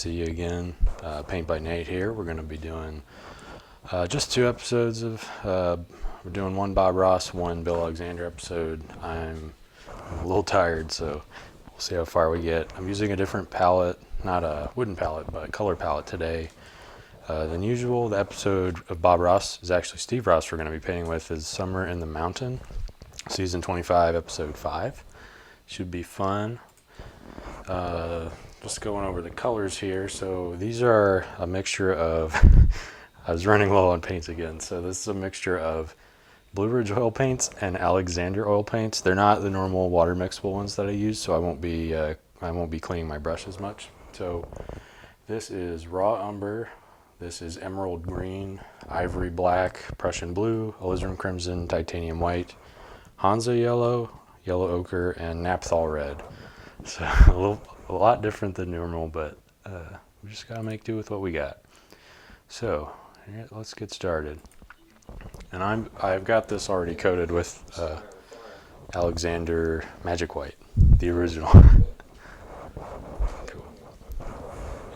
see you again. Paint by Nate here. We're going to be doing just 2 episodes of, we're doing one Bob Ross, one Bill Alexander episode. I'm a little tired, so we'll see how far we get. I'm using a different palette, not a wooden palette, but color palette today than usual. The episode of Bob Ross is actually Steve Ross we're going to be painting with is Summer in the Mountain, season 25, episode 5. Should be fun. Just going over the colors here. So these are a mixture of, I was running low on paints again. So this is a mixture of Blue Ridge oil paints and Alexander oil paints. They're not the normal water mixable ones that I use, so I won't be cleaning my brush as much. So this is raw umber. This is emerald green, ivory black, Prussian blue, alizarin crimson, titanium white, Hansa yellow, yellow ochre, and naphthol red. So a lot different than normal, but we just gotta make do with what we got. So let's get started. And I've got this already coated with Alexander Magic White, the original. Cool.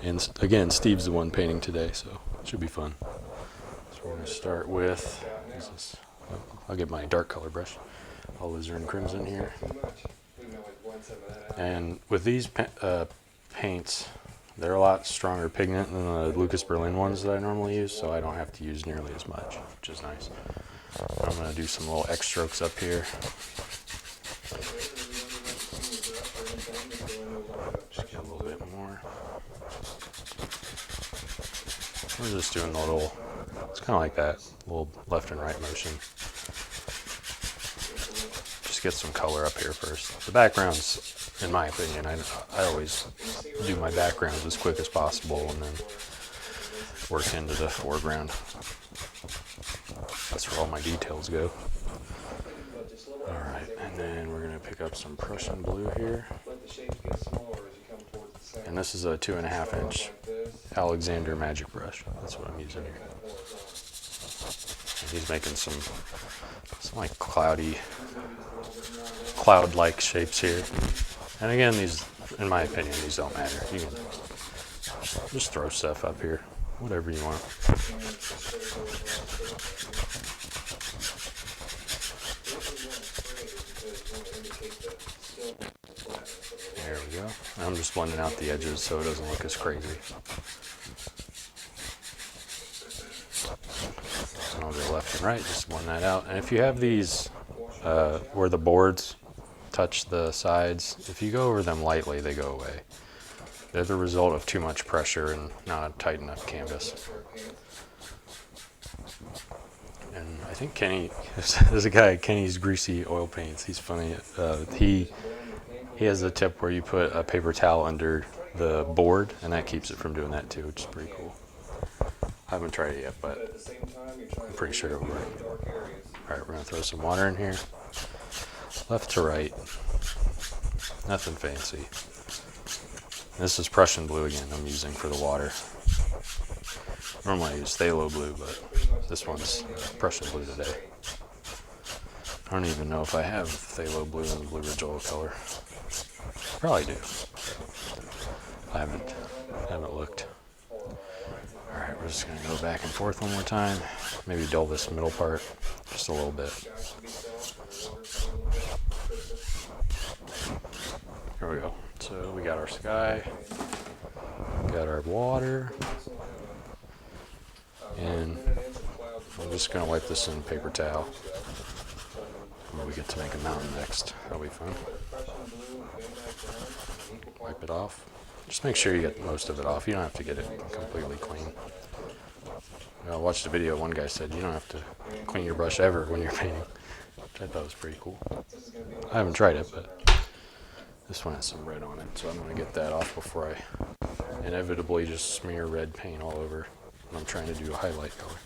And again, Steve's the one painting today, so it should be fun. So we're gonna start with, I'll get my dark color brush, alizarin crimson here. And with these paints, they're a lot stronger pigment than the Lucas Berlin ones that I normally use, so I don't have to use nearly as much, which is nice. I'm going to do some little X strokes up here. Just get a little bit more. We're just doing a little, it's kind of like that, little left and right motion. Just get some color up here first. The backgrounds, in my opinion, I always do my backgrounds as quick as possible and then work into the foreground. That's where all my details go. Alright, and then we're going to pick up some Prussian blue here. And this is a 2.5 inch Alexander Magic Brush. That's what I'm using here. And he's making some like cloud-like shapes here. And again, these, in my opinion, these don't matter. You can just throw stuff up here, whatever you want. There we go. I'm just blending out the edges so it doesn't look as crazy. And I'll go left and right, just blend that out. And if you have these where the boards touch the sides, if you go over them lightly, they go away. They're the result of too much pressure and not a tight enough canvas. And I think Kenny, there's a guy, Kenny's Greasy Oil Paints, he's funny. He has a tip where you put a paper towel under the board, and that keeps it from doing that too, which is pretty cool. I haven't tried it yet, but I'm pretty sure it'll work. Alright, we're going to throw some water in here. Left to right. Nothing fancy. This is Prussian blue again I'm using for the water. Normally I use phthalo blue, but this one's Prussian blue today. I don't even know if I have phthalo blue in the Blue Ridge oil color. Probably do. I haven't looked. Alright, we're just going to go back and forth one more time. Maybe dull this middle part just a little bit. Here we go. So we got our sky, we got our water, and I'm just going to wipe this in a paper towel. And we get to make a mountain next. That'll be fun. Wipe it off. Just make sure you get most of it off. You don't have to get it completely clean. I watched a video, one guy said you don't have to clean your brush ever when you're painting, which I thought was pretty cool. I haven't tried it, but this one has some red on it, so I'm going to get that off before I inevitably just smear red paint all over when I'm trying to do a highlight color.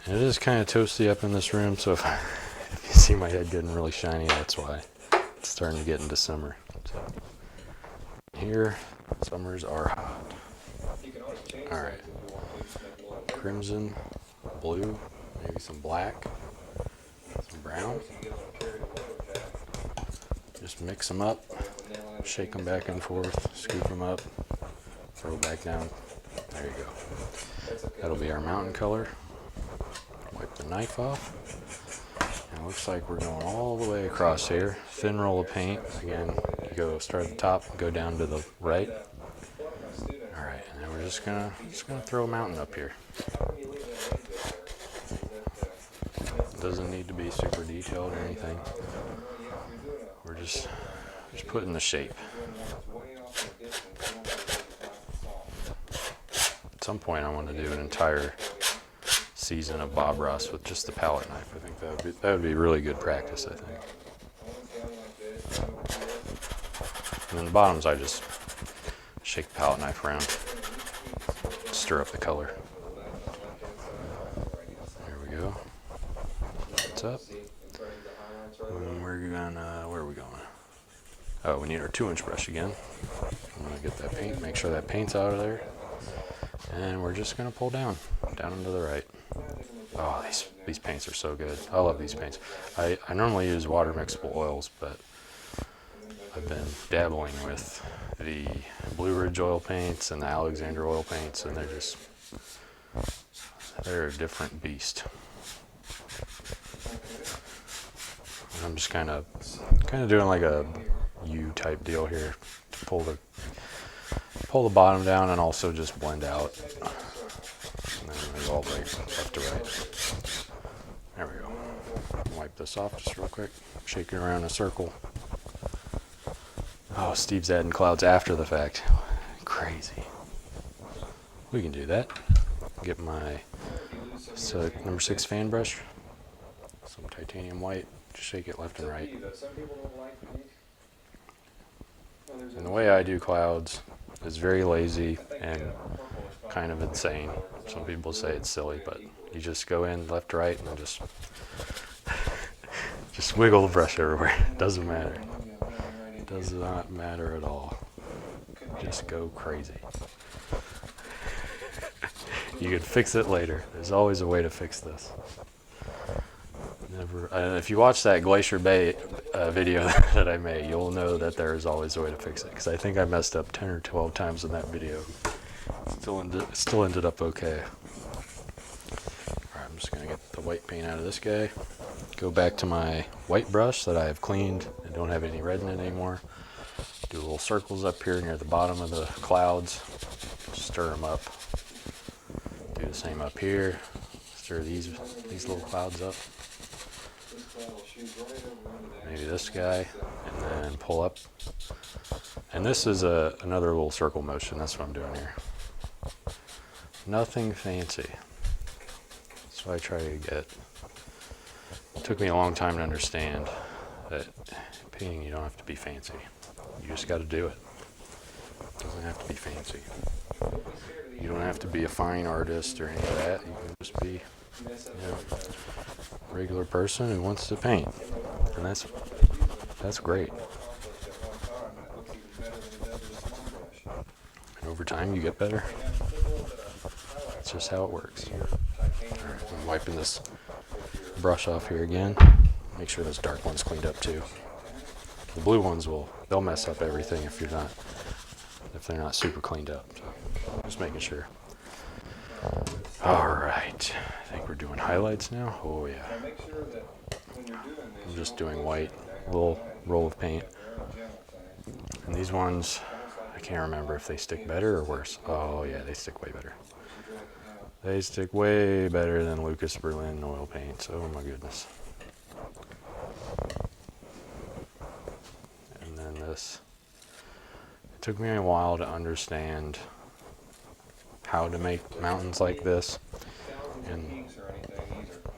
And it is kind of toasty up in this room, so if you see my head getting really shiny, that's why. It's starting to get into summer. So here, summers are hot. Alright. Crimson, blue, maybe some black, some brown. Just mix them up. shake them back and forth, scoop them up, throw it back down. There you go. That'll be our mountain color. Wipe the knife off. And it looks like we're going all the way across here. Thin roll of paint. Again, you go start at the top, go down to the right. All right, and then we're just gonna throw a mountain up here. Doesn't need to be super detailed or anything. We're just putting the shape. At some point, I want to do an entire season of Bob Ross with just the palette knife. I think that would be really good practice, I think. And then the bottoms, I just shake the palette knife around, stir up the color. There we go. What's up? And where are we going? Oh, we need our 2-inch brush again. I'm gonna get that paint, make sure that paint's out of there. And we're just gonna pull down and to the right. Oh, these paints are so good. I love these paints. I normally use water mixable oils, but I've been dabbling with the Blue Ridge oil paints and the Alexander oil paints, and they're a different beast. And I'm just kind of doing like a U-type deal here to pull the bottom down and also just blend out. And then it's all right, left to right. There we go. Wipe this off just real quick. Shake it around in a circle. Oh, Steve's adding clouds after the fact. Crazy. We can do that. Get my number 6 fan brush. Some titanium white. Just shake it left and right. And the way I do clouds is very lazy and kind of insane. Some people say it's silly, but you just go in left to right and just wiggle the brush everywhere. It doesn't matter. It does not matter at all. Just go crazy. You can fix it later. There's always a way to fix this. If you watch that Glacier Bay video that I made, you'll know that there is always a way to fix it. Because I think I messed up 10 or 12 times in that video. Still ended up okay. Alright, I'm just going to get the white paint out of this guy. Go back to my white brush that I have cleaned and don't have any red in it anymore. Do little circles up here near the bottom of the clouds. Stir them up. Do the same up here. Stir these little clouds up. Maybe this guy, and then pull up. And this is another little circle motion. That's what I'm doing here. Nothing fancy. That's what I try to get. It took me a long time to understand that painting, you don't have to be fancy. You just got to do it. It doesn't have to be fancy. You don't have to be a fine artist or any of that. You can just be, a regular person who wants to paint. And that's great. And over time you get better. That's just how it works. Alright, I'm wiping this brush off here again. Make sure those dark ones cleaned up too. The blue ones they'll mess up everything if they're not super cleaned up. So just making sure. Alright. I think we're doing highlights now. Oh yeah. I'm just doing white, little roll of paint. And these ones, I can't remember if they stick better or worse. Oh yeah, they stick way better. They stick way better than Lucas Berlin oil paints. Oh my goodness. And then this. It took me a while to understand how to make mountains like this. And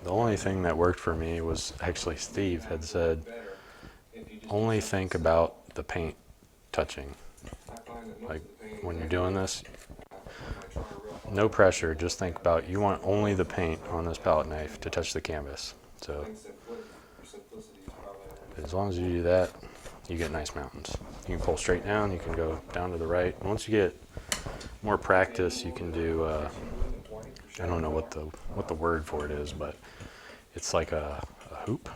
the only thing that worked for me was actually Steve had said, only think about the paint touching. Like when you're doing this, no pressure, just think about you want only the paint on this palette knife to touch the canvas. So as long as you do that, you get nice mountains. You can pull straight down, you can go down to the right. Once you get more practice, you can do I don't know what the word for it is, but it's like a hoop.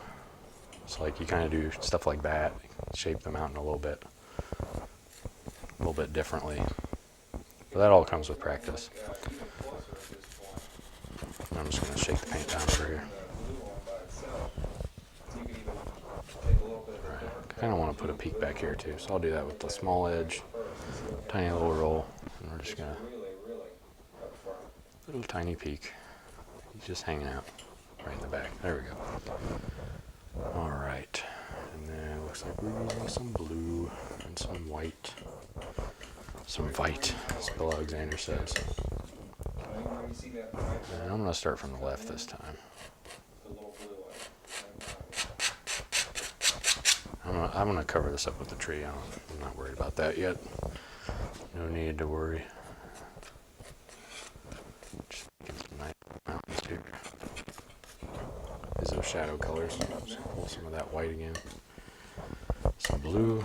It's like you kind of do stuff like that, shape the mountain a little bit. little bit differently. But that all comes with practice. I'm just going to shake the paint down over here. Alright, I kind of want to put a peak back here too, so I'll do that with the small edge, tiny little roll, and we're just going to, little tiny peak. He's just hanging out right in the back. There we go. Alright, and then it looks like we're using some blue and some white. Some white, as Bill Alexander says. And I'm going to start from the left this time. I'm going to cover this up with the tree. I'm not worried about that yet. No need to worry. Just get some nice mountains here. These are shadow colors. Just pull some of that white again. Some blue.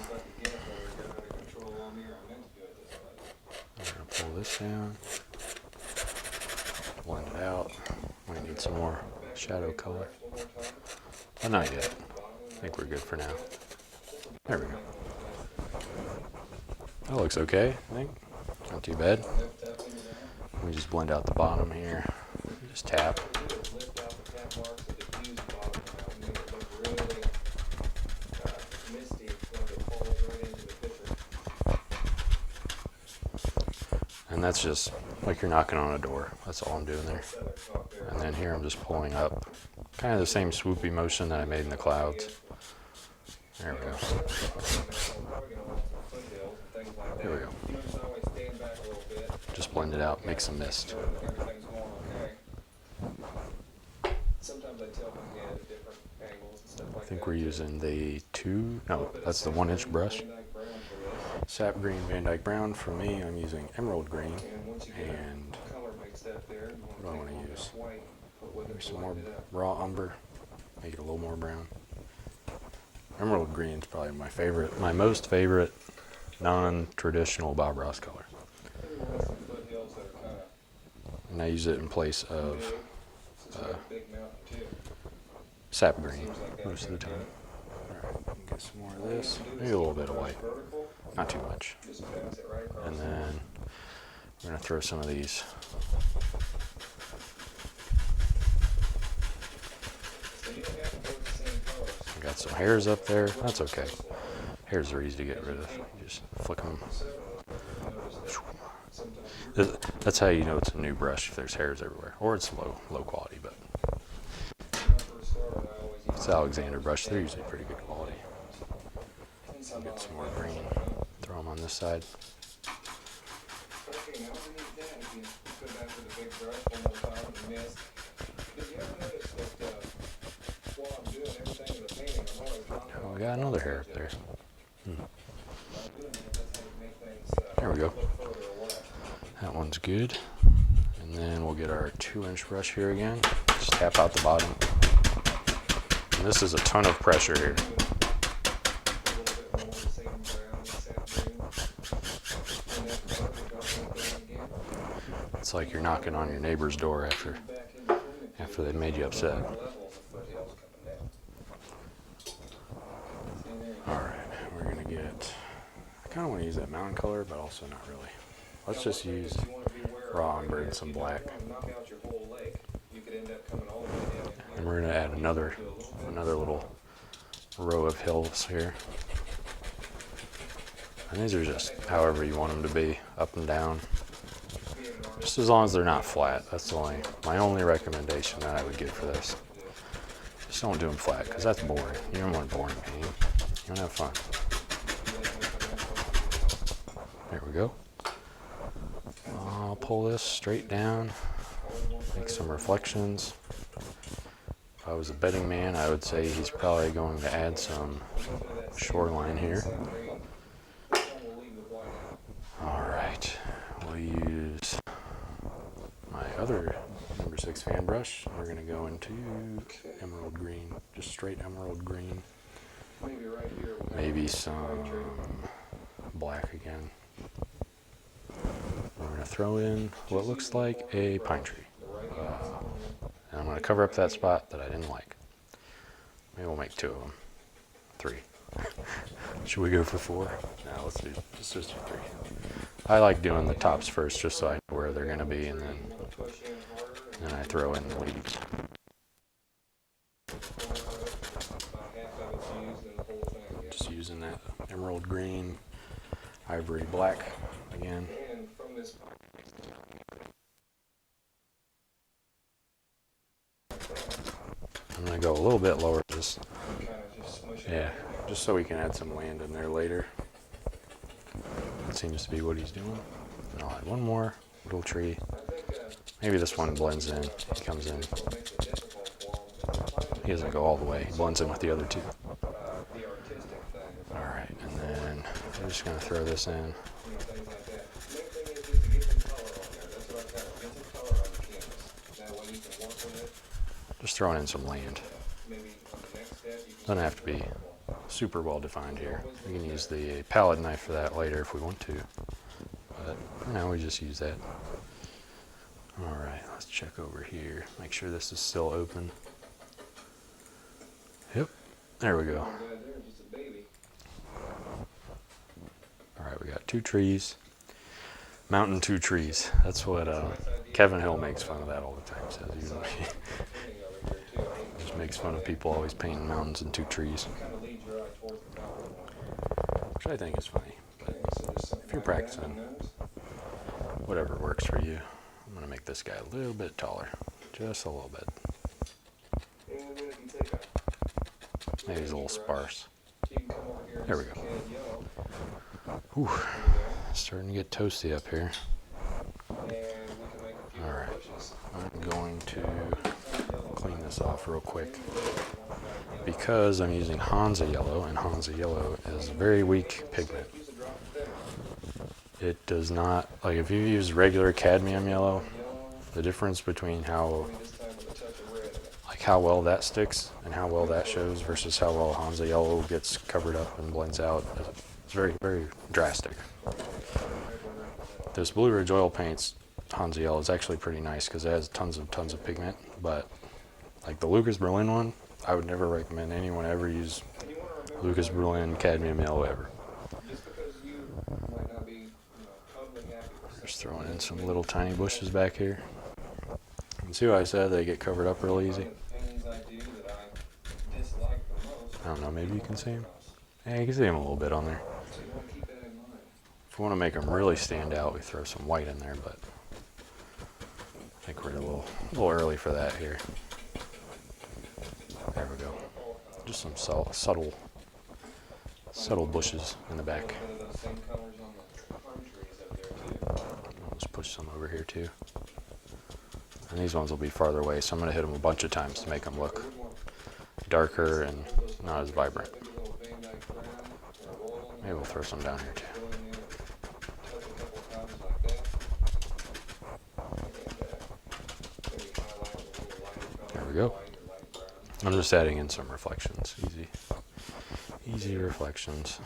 I'm going to pull this down. Blend it out. Might need some more shadow color. But not yet. I think we're good for now. There we go. That looks okay, I think. Not too bad. We just blend out the bottom here. Just tap. And that's just like you're knocking on a door. That's all I'm doing there. And then here I'm just pulling up. Kind of the same swoopy motion that I made in the clouds. There we go. There we go. Just blend it out, make some mist. I think we're using the that's the 1-inch brush. Sap green, Van Dyke brown. For me, I'm using emerald green. And what do I want to use? Maybe some more raw umber. Make it a little more brown. Emerald green is probably my most favorite non-traditional Bob Ross color. And I use it in place of sap green most of the time. Alright, get some more of this. Maybe a little bit of white. Not too much. And then we're going to throw some of these. Got some hairs up there. That's okay. Hairs are easy to get rid of. You just flick them. That's how you know it's a new brush, if there's hairs everywhere. Or it's low quality, but it's the Alexander brush. They're usually pretty good quality. Get some more green. Throw them on this side. Oh, we got another hair up there. There we go. That one's good. And then we'll get our 2-inch brush here again. Just tap out the bottom. And this is a ton of pressure here. It's like you're knocking on your neighbor's door after they made you upset. Alright, we're going to get, I kind of want to use that mountain color, but also not really. Let's just use raw umber and some black. And we're going to add another little row of hills here. And these are just however you want them to be, up and down. Just as long as they're not flat. That's my only recommendation that I would give for this. Just don't do them flat, because that's boring. You don't want boring painting. You want to have fun. There we go. I'll pull this straight down, make some reflections. If I was a betting man, I would say he's probably going to add some shoreline here. Alright, we'll use my other number 6 fan brush. We're going to go into emerald green, just straight emerald green. Maybe some black again. We're going to throw in what looks like a pine tree. And I'm going to cover up that spot that I didn't like. Maybe we'll make 2 of them. 3. Should we go for 4? No, let's just do 3. I like doing the tops first just so I know where they're going to be, and then I throw in the leaves. Just using that emerald green, ivory black again. I'm going to go a little bit lower, just so we can add some land in there later. That seems to be what he's doing. And I'll add one more little tree. Maybe this one blends in. He comes in. He doesn't go all the way. He blends in with the other 2. Alright, and then I'm just going to throw this in. Just throwing in some land. Doesn't have to be super well defined here. We can use the palette knife for that later if we want to. But for now we just use that. Alright, let's check over here. Make sure this is still open. Yep, there we go. Alright, we got 2 trees. Mountain 2 trees. That's what Kevin Hill makes fun of that all the time. Says he just makes fun of people always painting mountains and 2 trees. Which I think is funny. But if you're practicing, whatever works for you. I'm going to make this guy a little bit taller. Just a little bit. Maybe he's a little sparse. There we go. Whew. Starting to get toasty up here. Alright. I'm going to clean this off real quick. Because I'm using Hansa yellow, and Hansa yellow is a very weak pigment. It does not, like if you use regular cadmium yellow, the difference between how well that sticks and how well that shows versus how well Hansa yellow gets covered up and blends out is very, very drastic. This Blue Ridge oil paints Hansa yellow is actually pretty nice because it has tons of pigment, but like the Lucas Berlin one, I would never recommend anyone ever use Lucas Berlin cadmium yellow ever. Just throwing in some little tiny bushes back here. You can see what I said, they get covered up real easy. I don't know, maybe you can see them. Yeah, you can see them a little bit on there. If we want to make them really stand out, we throw some white in there, but I think we're a little early for that here. There we go. Just some subtle bushes in the back. I'll just push some over here too. And these ones will be farther away, so I'm going to hit them a bunch of times to make them look darker and not as vibrant. Maybe we'll throw some down here too. There we go. I'm just adding in some reflections. Easy reflections.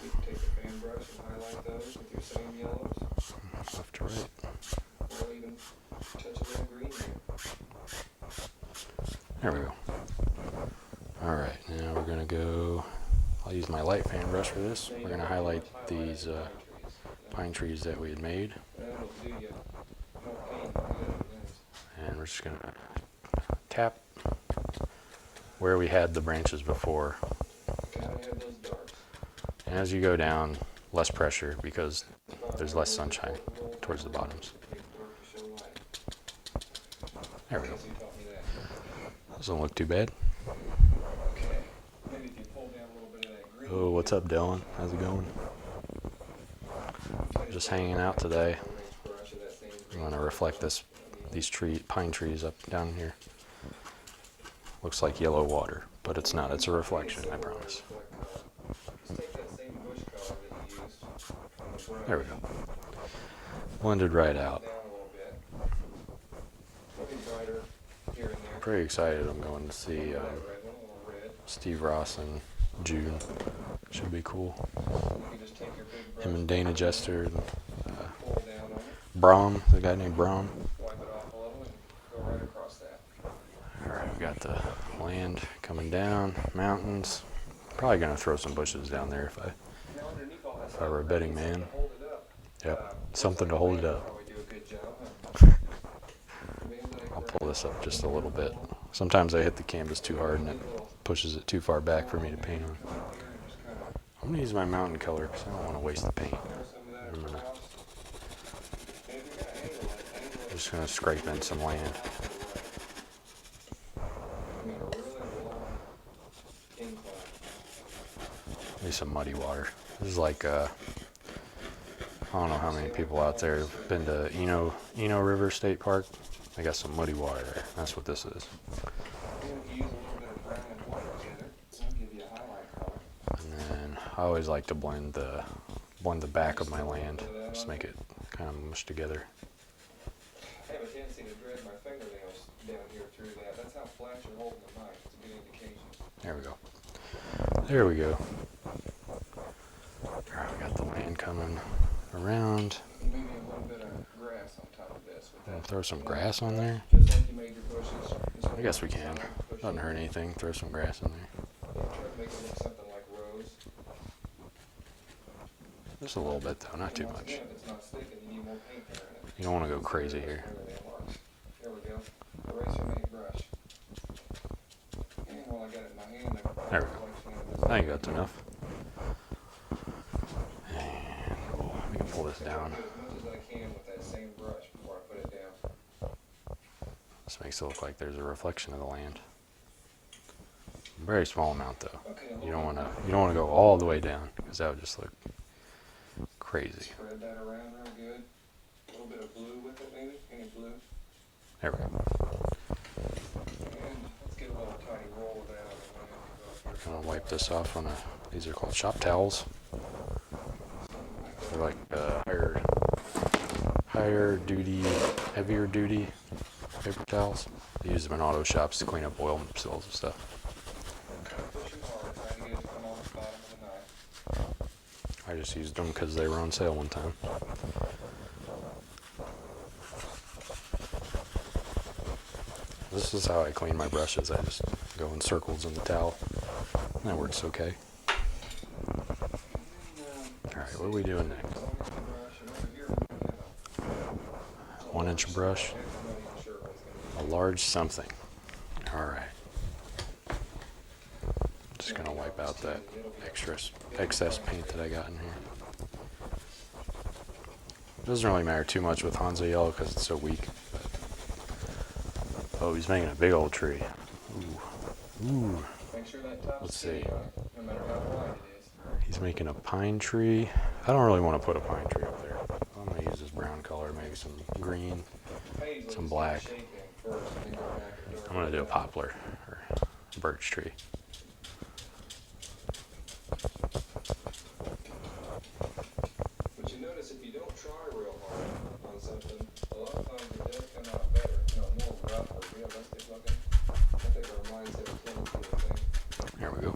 Left to right. There we go. Alright, now we're going to go, I'll use my light fan brush for this. We're going to highlight these pine trees that we had made. And we're just going to tap where we had the branches before. And as you go down, less pressure because there's less sunshine towards the bottoms. There we go. Doesn't look too bad. Oh, what's up, Dylan? How's it going? Just hanging out today. I'm going to reflect these pine trees up down here. Looks like yellow water, but it's not. It's a reflection, I promise. There we go. Blended right out. Pretty excited. I'm going to see Steve Ross in June. Should be cool. Him and Dana Jester and Brahm, the guy named Brahm. Alright, we got the land coming down, mountains, Probably gonna throw some bushes down there if I were a betting man. Yep, something to hold it up. I'll pull this up just a little bit. Sometimes I hit the canvas too hard and it pushes it too far back for me to paint on. I'm gonna use my mountain color because I don't want to waste the paint. I'm just gonna scrape in some land. Maybe some muddy water. This is like I don't know how many people out there have been to Eno River State Park. They got some muddy water there. That's what this is. And then I always like to blend the back of my land, just make it kind of mush together. I have a tendency to drag my fingernails down here through that. That's how flat you're holding the knife. It's a good indication. There we go. There we go. All right, we got the land coming around. Maybe a little bit of grass on top of this. We'll throw some grass on there. Just like you made your bushes. I guess we can. Doesn't hurt anything. Throw some grass in there. Try to make it look something like rose. Just a little bit though, not too much. Again, if it's not sticking, you need more paint there in it. You don't want to go crazy here. There we go. Eraser made brush. And while I got it in my hand, There we go. I think that's enough. And we can pull this down. as much as I can with that same brush before I put it down. This makes it look like there's a reflection of the land. Very small amount though. Okay, You don't want to go all the way down because that would just look crazy. spread that around real good. A little bit of blue with it, maybe. Any blue. There we go. And let's get a little tiny roll of that out of the way. I'm gonna wipe this off on these are called shop towels. They're like higher duty, heavier duty paper towels. They use them in auto shops to clean up oil spills and stuff. Pushing hard, trying to get it to come off the bottom of the knife. I just used them because they were on sale one time. This is how I clean my brushes. I just go in circles in the towel. That works okay. Alright, what are we doing next? 1 inch brush. A large something. Alright. Just gonna wipe out that excess paint that I got in here. It doesn't really matter too much with Hansa Yellow because it's so weak. But oh, he's making a big old tree. Ooh. Ooh. Let's see. He's making a pine tree. I don't really want to put a pine tree up there. I'm going to use this brown color, maybe some green, some black. I'm going to do a poplar or a birch tree. But you notice if you don't try real hard on something, a lot of times it does come out better. More rough or realistic looking. I think our mindset is going to the thing. There we go.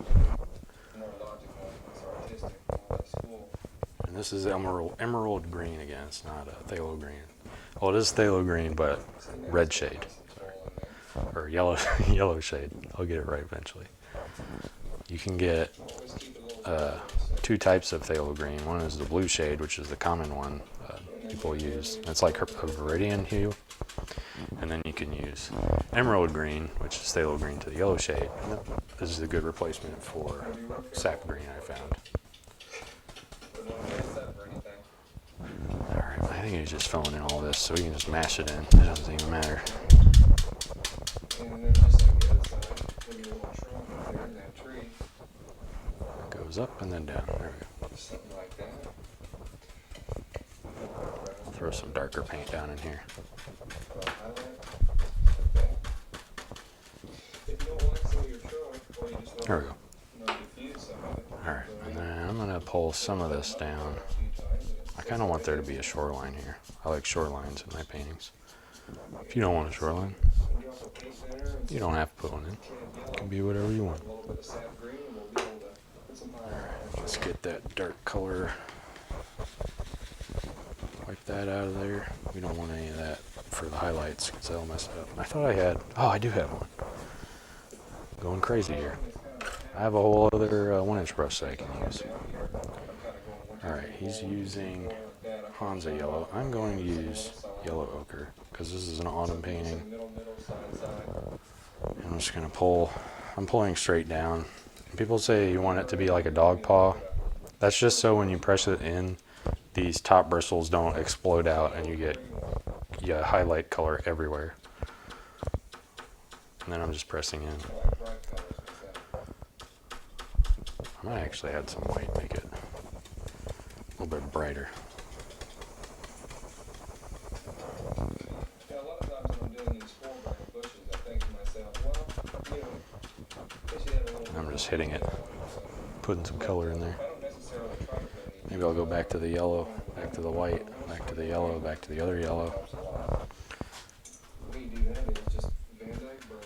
More logical, it's artistic, more like school. And this is emerald green again. It's not a phthalo green. Well, it is phthalo green, but red shade or yellow shade. I'll get it right eventually. You can get 2 types of phthalo green. One is the blue shade, which is the common one people use. It's like a viridian hue. And then you can use emerald green, which is phthalo green to the yellow shade. This is a good replacement for sap green I found. Alright, I think he's just filling in all this, so we can just mash it in. It doesn't even matter. And then just on the other side, maybe a little trunk up there in that tree. It goes up and then down. There we go. Something like that. I'll throw some darker paint down in here. There we go. Alright, and then I'm going to pull some of this down. I kind of want there to be a shoreline here. I like shorelines in my paintings. If you don't want a shoreline, you don't have to put one in. It can be whatever you want. Alright, let's get that dark color. Wipe that out of there. We don't want any of that for the highlights because that'll mess it up. I thought I had, oh, I do have one. Going crazy here. I have a whole other 1-inch brush that I can use. Alright, he's using Hansa yellow. I'm going to use yellow ochre because this is an autumn painting. And I'm just going to pull, I'm pulling straight down. People say you want it to be like a dog paw. That's just so when you press it in, these top bristles don't explode out and you get highlight color everywhere. And then I'm just pressing in. I might actually add some white, make it a little bit brighter. Yeah, a lot of times when I'm doing these foreground bushes, I think to myself, well, you know, they should have a little. I'm just hitting it, putting some color in there. I don't necessarily try to put any. Maybe I'll go back to the yellow, back to the white, back to the yellow, back to the other yellow. The way you do that is just Van Dyke brown,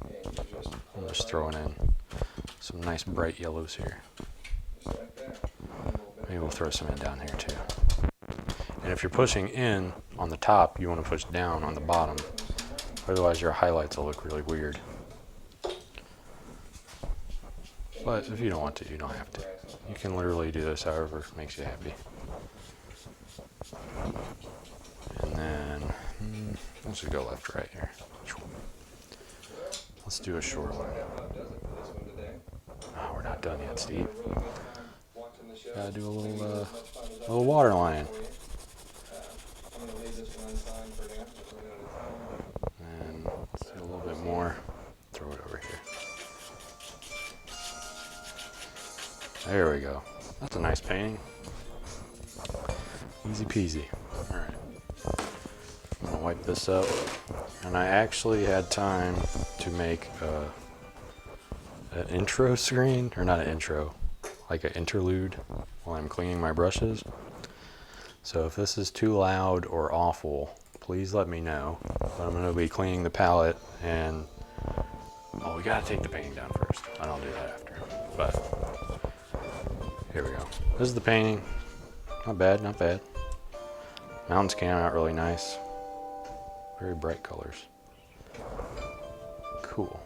and you just. I'm just throwing in some nice bright yellows here. Just like that. A little bit. Maybe we'll throw some in down here too. And if you're pushing in on the top, you want to push down on the bottom. Otherwise your highlights will look really weird. But if you don't want to, you don't have to. You can literally do this however makes you happy. And then, let's just go left, right here. Let's do a shoreline. Oh, we're not done yet, Steve. Gotta do a little water line. And let's do a little bit more. Throw it over here. There we go. That's a nice painting. Easy peasy. Alright. I'm gonna wipe this up. And I actually had time to make an intro screen, or not an intro, like an interlude while I'm cleaning my brushes. So if this is too loud or awful, please let me know. But I'm gonna be cleaning the palette and, oh, we gotta take the painting down first. I don't do that after, but here we go. This is the painting. Not bad, not bad. Mountains came out really nice. Very bright colors. Cool.